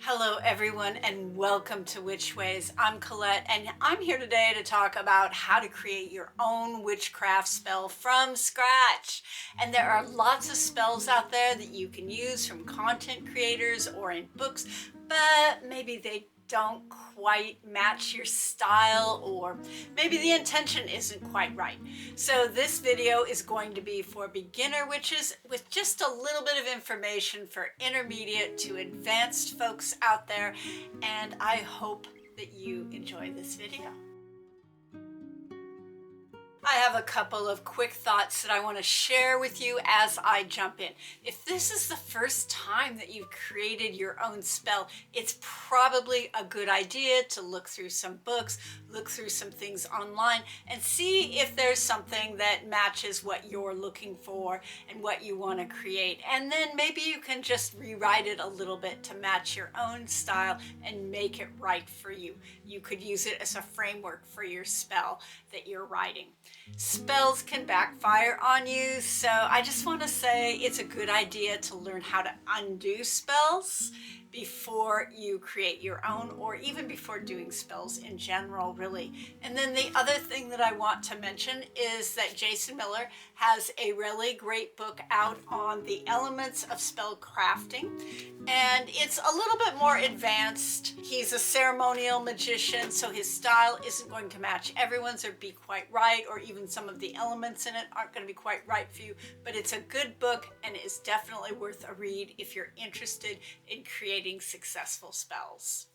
Hello everyone and welcome to Witch Ways. I'm Colette and I'm here today to talk about how to create your own witchcraft spell from scratch. And there are lots of spells out there that you can use from content creators or in books, but maybe they don't quite match your style, or maybe the intention isn't quite right. So this video is going to be for beginner witches with just a little bit of information for intermediate to advanced folks out there, and I hope that you enjoy this video. I have a couple of quick thoughts that I want to share with you as I jump in. If this is the first time that you've created your own spell, it's probably a good idea to look through some books, look through some things online, and see if there's something that matches what you're looking for and what you want to create. And then maybe you can just rewrite it a little bit to match your own style and make it right for you. You could use it as a framework for your spell that you're writing. Spells can backfire on you, so I just want to say it's a good idea to learn how to undo spells before you create your own, or even before doing spells in general, really. And then the other thing that I want to mention is that Jason Miller has a really great book out on the elements of spell crafting, and it's a little bit more advanced. He's a ceremonial magician, so his style isn't going to match everyone's or be quite right, or even some of the elements in it aren't going to be quite right for you, but it's a good book and it's definitely worth a read if you're interested in creating successful spells.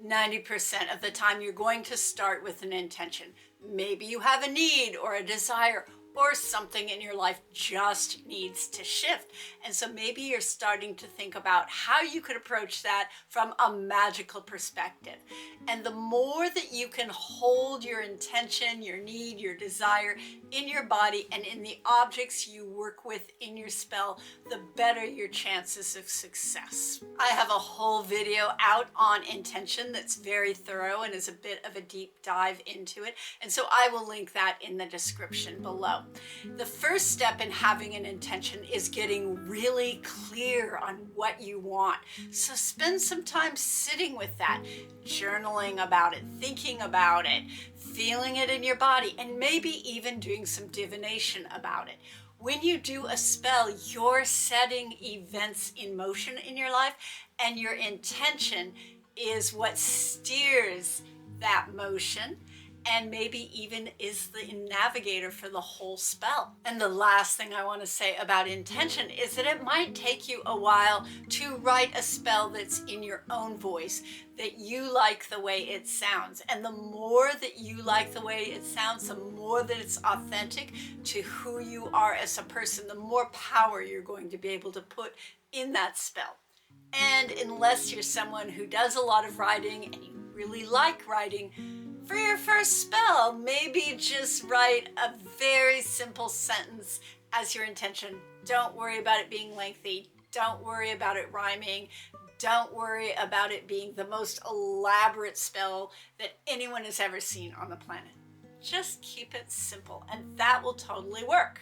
"90% of the time you're going to start with an intention. Maybe you have a need or a desire, or something in your life just needs to shift. And so maybe you're starting to think about how you could approach that from a magical perspective. And the more that you can hold your intention, your need, your desire in your body and in the objects you work with in your spell, the better your chances of success. I have a whole video out on intention that's very thorough and is a bit of a deep dive into it. And so I will link that in the description below. The first step in having an intention is getting really clear on what you want. So spend some time sitting with that, journaling about it, thinking about it, feeling it in your body, and maybe even doing some divination about it. When you do a spell, you're setting events in motion in your life, and your intention is what steers that motion, and maybe even is the navigator for the whole spell. And the last thing I want to say about intention is that it might take you a while to write a spell that's in your own voice, that you like the way it sounds. And the more that you like the way it sounds, the more that it's authentic to who you are as a person, the more power you're going to be able to put in that spell. And unless you're someone who does a lot of writing and you really like writing, for your first spell, maybe just write a very simple sentence as your intention. Don't worry about it being lengthy. Don't worry about it rhyming. Don't worry about it being the most elaborate spell that anyone has ever seen on the planet. Just keep it simple, and that will totally work.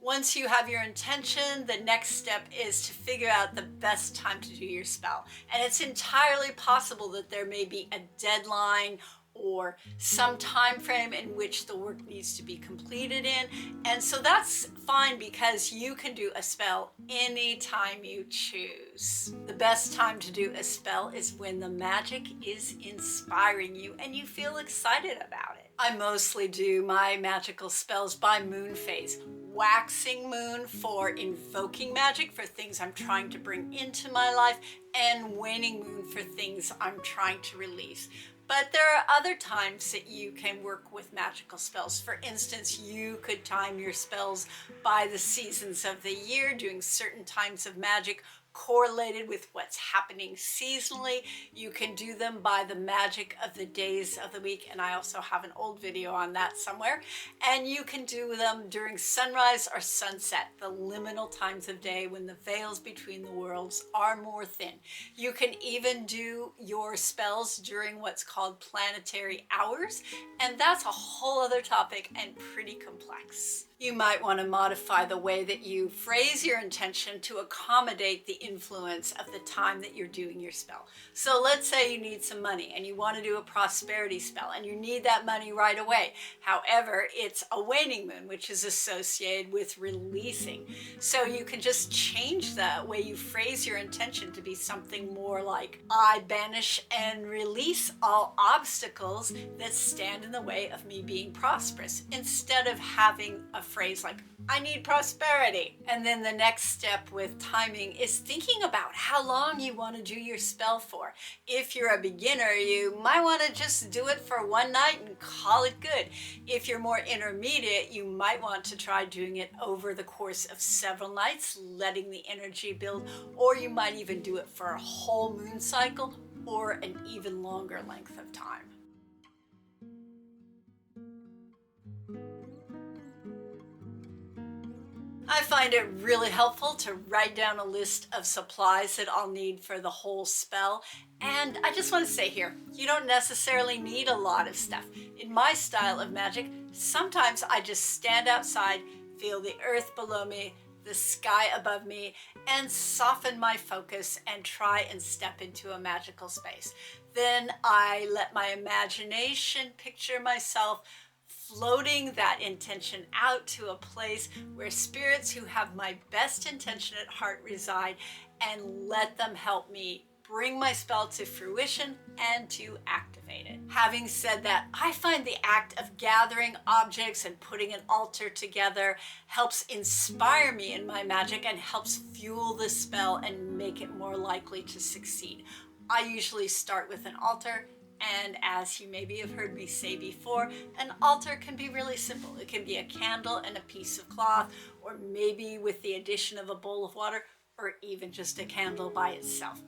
Once you have your intention, the next step is to figure out the best time to do your spell. And it's entirely possible that there may be a deadline or some time frame in which the work needs to be completed in. And so that's fine, because you can do a spell anytime you choose. The best time to do a spell is when the magic is inspiring you and you feel excited about it. I mostly do my magical spells by moon phase. Waxing moon for invoking magic, for things I'm trying to bring into my life, and waning moon for things I'm trying to release. But there are other times that you can work with magical spells. For instance, you could time your spells by the seasons of the year, doing certain times of magic correlated with what's happening seasonally. You can do them by the magic of the days of the week, and I also have an old video on that somewhere. And you can do them during sunrise or sunset, the liminal times of day when the veils between the worlds are more thin. You can even do your spells during what's called planetary hours, and that's a whole other topic and pretty complex. You might want to modify the way that you phrase your intention to accommodate the influence of the time that you're doing your spell. So let's say you need some money and you want to do a prosperity spell and you need that money right away. However, it's a waning moon, which is associated with releasing. So you can just change the way you phrase your intention to be something more like, I banish and release all obstacles that stand in the way of me being prosperous, instead of having a phrase like, I need prosperity. And then the next step with timing is thinking about how long you want to do your spell for. If you're a beginner, you might want to just do it for one night and call it good. If you're more intermediate, you might want to try doing it over the course of several nights, letting the energy build, or you might even do it for a whole moon cycle or an even longer length of time. I find it really helpful to write down a list of supplies that I'll need for the whole spell. And I just want to say here, you don't necessarily need a lot of stuff. In my style of magic, sometimes I just stand outside, feel the earth below me, the sky above me, and soften my focus and try and step into a magical space. Then I let my imagination picture myself floating that intention out to a place where spirits who have my best intention at heart reside, and let them help me bring my spell to fruition and to activate it. Having said that, I find the act of gathering objects and putting an altar together helps inspire me in my magic and helps fuel the spell and make it more likely to succeed. I usually start with an altar, and as you maybe have heard me say before, an altar can be really simple. It can be a candle and a piece of cloth, or maybe with the addition of a bowl of water, or even just a candle by itself.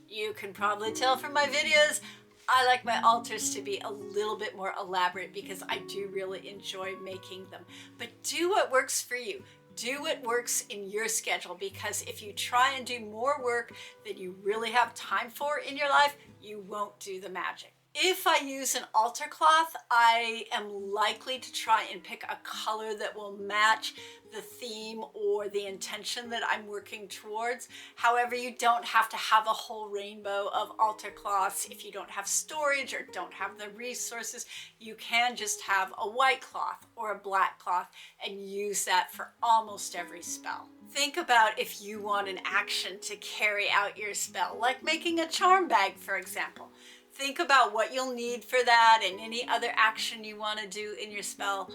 You can probably tell from my videos, I like my altars to be a little bit more elaborate because I do really enjoy making them. But do what works for you. Do what works in your schedule, because if you try and do more work than you really have time for in your life, you won't do the magic. If I use an altar cloth, I am likely to try and pick a color that will match the theme or the intention that I'm working towards. However, you don't have to have a whole rainbow of altar cloths if you don't have storage or don't have the resources. You can just have a white cloth or a black cloth and use that for almost every spell. Think about if you want an action to carry out your spell, like making a charm bag, for example. Think about what you'll need for that and any other action you want to do in your spell.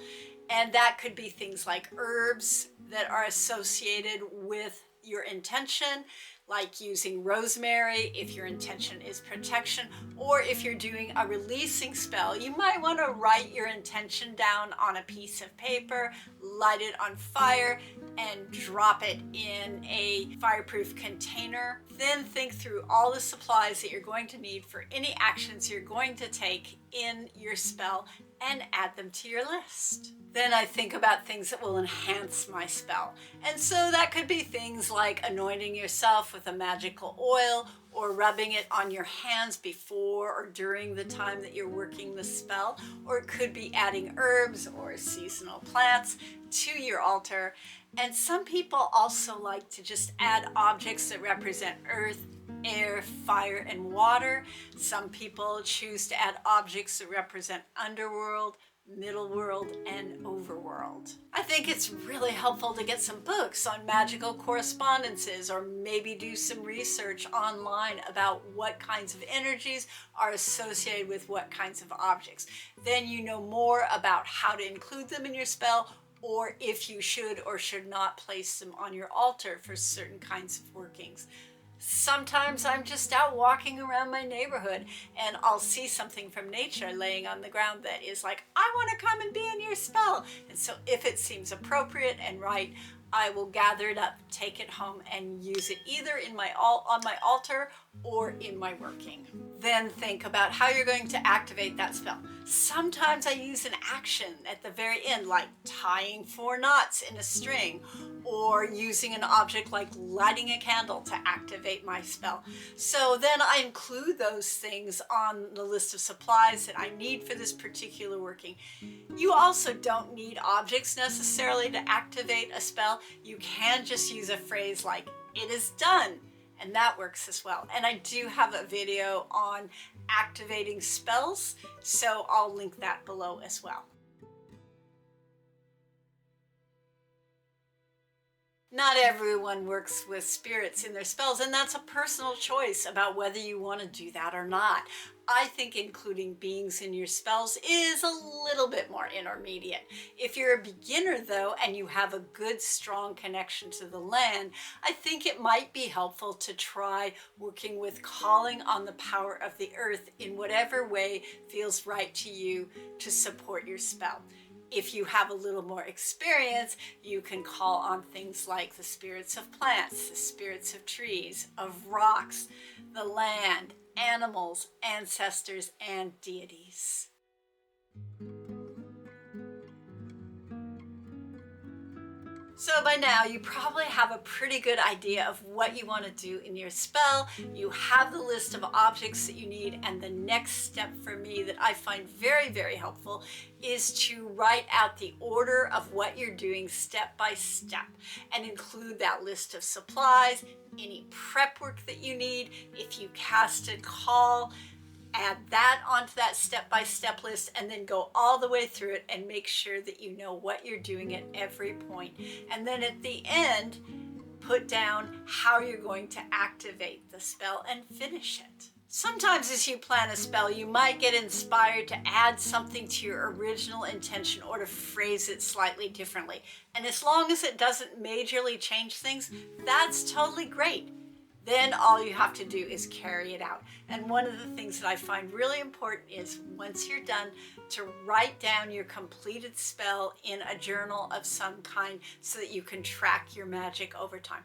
And that could be things like herbs that are associated with your intention, like using rosemary if your intention is protection, or if you're doing a releasing spell, you might want to write your intention down on a piece of paper, light it on fire, and drop it in a fireproof container. Then think through all the supplies that you're going to need for any actions you're going to take in your spell and add them to your list. Then I think about things that will enhance my spell. And so that could be things like anointing yourself with a magical oil, or rubbing it on your hands before or during the time that you're working the spell. Or it could be adding herbs or seasonal plants to your altar. And some people also like to just add objects that represent earth, air, fire, and water. Some people choose to add objects that represent underworld, middle world, and overworld. I think it's really helpful to get some books on magical correspondences, or maybe do some research online about what kinds of energies are associated with what kinds of objects. Then you know more about how to include them in your spell, or if you should or should not place them on your altar for certain kinds of workings. Sometimes I'm just out walking around my neighborhood and I'll see something from nature laying on the ground that is like, I want to come and be in your spell. And so if it seems appropriate and right, I will gather it up, take it home, and use it either in on my altar or in my working. Then think about how you're going to activate that spell. Sometimes I use an action at the very end, like tying 4 knots in a string, or using an object like lighting a candle to activate my spell. So then I include those things on the list of supplies that I need for this particular working. You also don't need objects necessarily to activate a spell. You can just use a phrase like, "It is done," and that works as well. And I do have a video on activating spells, so I'll link that below as well. Not everyone works with spirits in their spells, and that's a personal choice about whether you want to do that or not. I think including beings in your spells is a little bit more intermediate. If you're a beginner though, and you have a good strong connection to the land, I think it might be helpful to try working with calling on the power of the earth in whatever way feels right to you to support your spell. If you have a little more experience, you can call on things like the spirits of plants, the spirits of trees, of rocks, the land, animals, ancestors, and deities. So by now you probably have a pretty good idea of what you want to do in your spell. You have the list of objects that you need, and the next step for me that I find very, very helpful is to write out the order of what you're doing step by step and include that list of supplies, any prep work that you need. If you cast a call, add that onto that step-by-step list, and then go all the way through it and make sure that you know what you're doing at every point. And then at the end, put down how you're going to activate the spell and finish it. Sometimes as you plan a spell, you might get inspired to add something to your original intention or to phrase it slightly differently. And as long as it doesn't majorly change things, that's totally great. Then all you have to do is carry it out. And one of the things that I find really important is once you're done to write down your completed spell in a journal of some kind so that you can track your magic over time.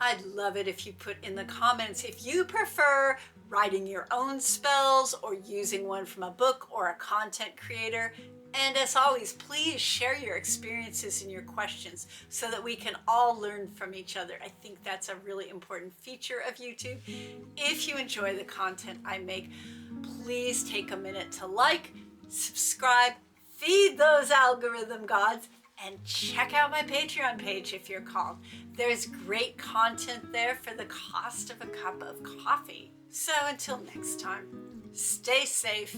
I'd love it if you put in the comments if you prefer writing your own spells or using one from a book or a content creator. And as always, please share your experiences and your questions so that we can all learn from each other. I think that's a really important feature of YouTube. If you enjoy the content I make, please take a minute to like, subscribe, feed those algorithm gods, and check out my Patreon page if you're called. There's great content there for the cost of a cup of coffee. So until next time, stay safe,